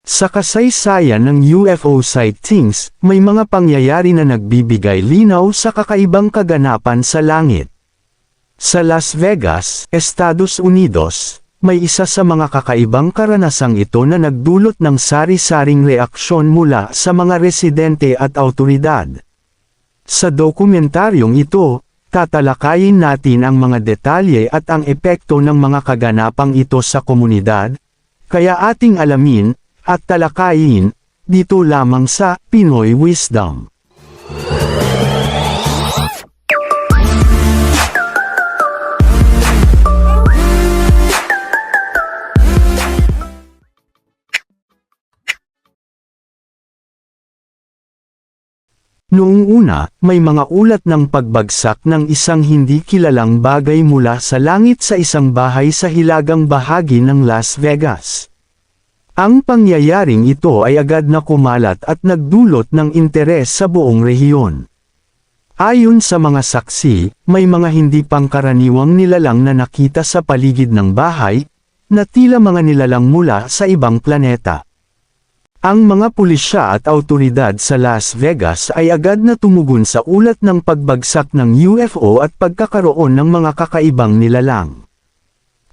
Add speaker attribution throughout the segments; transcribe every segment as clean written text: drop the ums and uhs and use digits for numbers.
Speaker 1: Sa kasaysayan ng UFO sightings, may mga pangyayari na nagbibigay linaw sa kakaibang kaganapan sa langit. Sa Las Vegas, Estados Unidos, may isa sa mga kakaibang karanasang ito na nagdulot ng sari-saring reaksyon mula sa mga residente at awtoridad. Sa dokumentaryong ito, tatalakayin natin ang mga detalye at ang epekto ng mga kaganapang ito sa komunidad, kaya ating alamin at talakayin dito lamang sa Pinoy Wisdom. Noong una, may mga ulat ng pagbagsak ng isang hindi kilalang bagay mula sa langit sa isang bahay sa hilagang bahagi ng Las Vegas. Ang pangyayaring ito ay agad na kumalat at nagdulot ng interes sa buong rehiyon. Ayon sa mga saksi, may mga hindi pangkaraniwang nilalang na nakita sa paligid ng bahay, na tila mga nilalang mula sa ibang planeta. Ang mga pulisya at awtoridad sa Las Vegas ay agad na tumugon sa ulat ng pagbagsak ng UFO at pagkakaroon ng mga kakaibang nilalang.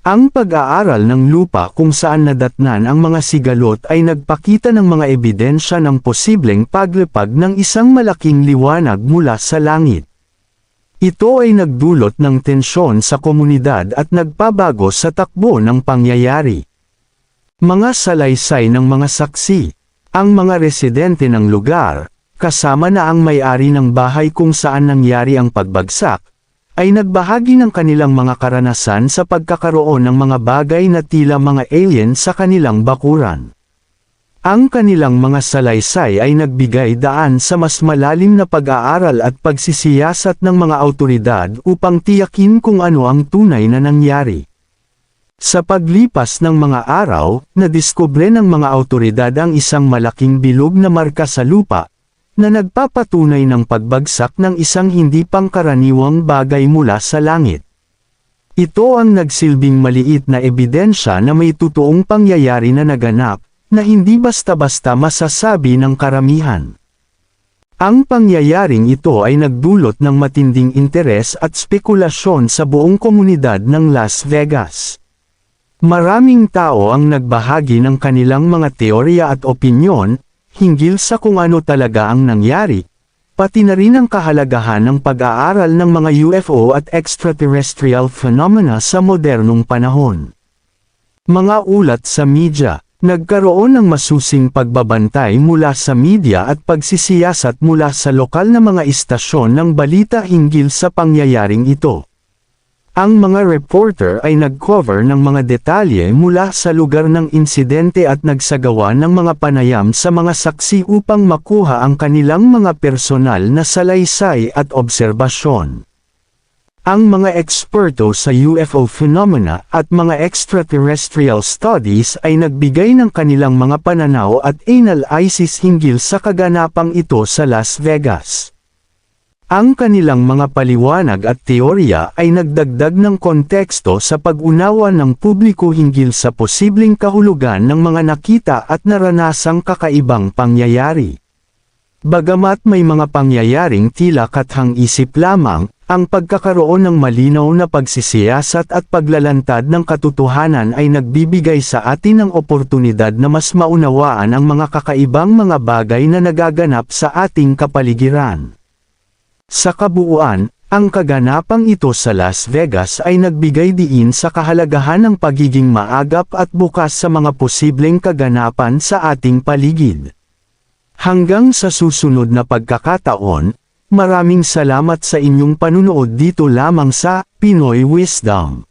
Speaker 1: Ang pag-aaral ng lupa kung saan nadatnan ang mga sigalot ay nagpakita ng mga ebidensya ng posibleng paglipad ng isang malaking liwanag mula sa langit. Ito ay nagdulot ng tensyon sa komunidad at nagpabago sa takbo ng pangyayari. Mga salaysay ng mga saksi. Ang mga residente ng lugar, kasama na ang may-ari ng bahay kung saan nangyari ang pagbagsak, ay nagbahagi ng kanilang mga karanasan sa pagkakaroon ng mga bagay na tila mga alien sa kanilang bakuran. Ang kanilang mga salaysay ay nagbigay daan sa mas malalim na pag-aaral at pagsisiyasat ng mga awtoridad upang tiyakin kung ano ang tunay na nangyari. Sa paglipas ng mga araw, nadiskubre ng mga awtoridad ang isang malaking bilog na marka sa lupa, na nagpapatunay ng pagbagsak ng isang hindi pangkaraniwang bagay mula sa langit. Ito ang nagsilbing maliit na ebidensya na may totoong pangyayari na naganap, na hindi basta-basta masasabi ng karamihan. Ang pangyayaring ito ay nagdulot ng matinding interes at spekulasyon sa buong komunidad ng Las Vegas. Maraming tao ang nagbahagi ng kanilang mga teorya at opinyon, hinggil sa kung ano talaga ang nangyari, pati na rin ang kahalagahan ng pag-aaral ng mga UFO at extraterrestrial phenomena sa modernong panahon. Mga ulat sa media. Nagkaroon ng masusing pagbabantay mula sa media at pagsisiyasat mula sa lokal na mga istasyon ng balita hinggil sa pangyayaring ito. Ang mga reporter ay nag-cover ng mga detalye mula sa lugar ng insidente at nagsagawa ng mga panayam sa mga saksi upang makuha ang kanilang mga personal na salaysay at obserbasyon. Ang mga eksperto sa UFO phenomena at mga extraterrestrial studies ay nagbigay ng kanilang mga pananaw at analysis hinggil sa kaganapang ito sa Las Vegas. Ang kanilang mga paliwanag at teorya ay nagdagdag ng konteksto sa pag-unawa ng publiko hinggil sa posibleng kahulugan ng mga nakita at naranasang kakaibang pangyayari. Bagamat may mga pangyayaring tila kathang-isip lamang, ang pagkakaroon ng malinaw na pagsisiyasat at paglalantad ng katotohanan ay nagbibigay sa atin ng oportunidad na mas maunawaan ang mga kakaibang mga bagay na nagaganap sa ating kapaligiran. Sa kabuuan, ang kaganapang ito sa Las Vegas ay nagbigay diin sa kahalagahan ng pagiging maagap at bukas sa mga posibleng kaganapan sa ating paligid. Hanggang sa susunod na pagkakataon, maraming salamat sa inyong panunood dito lamang sa Pinoy Wisdom.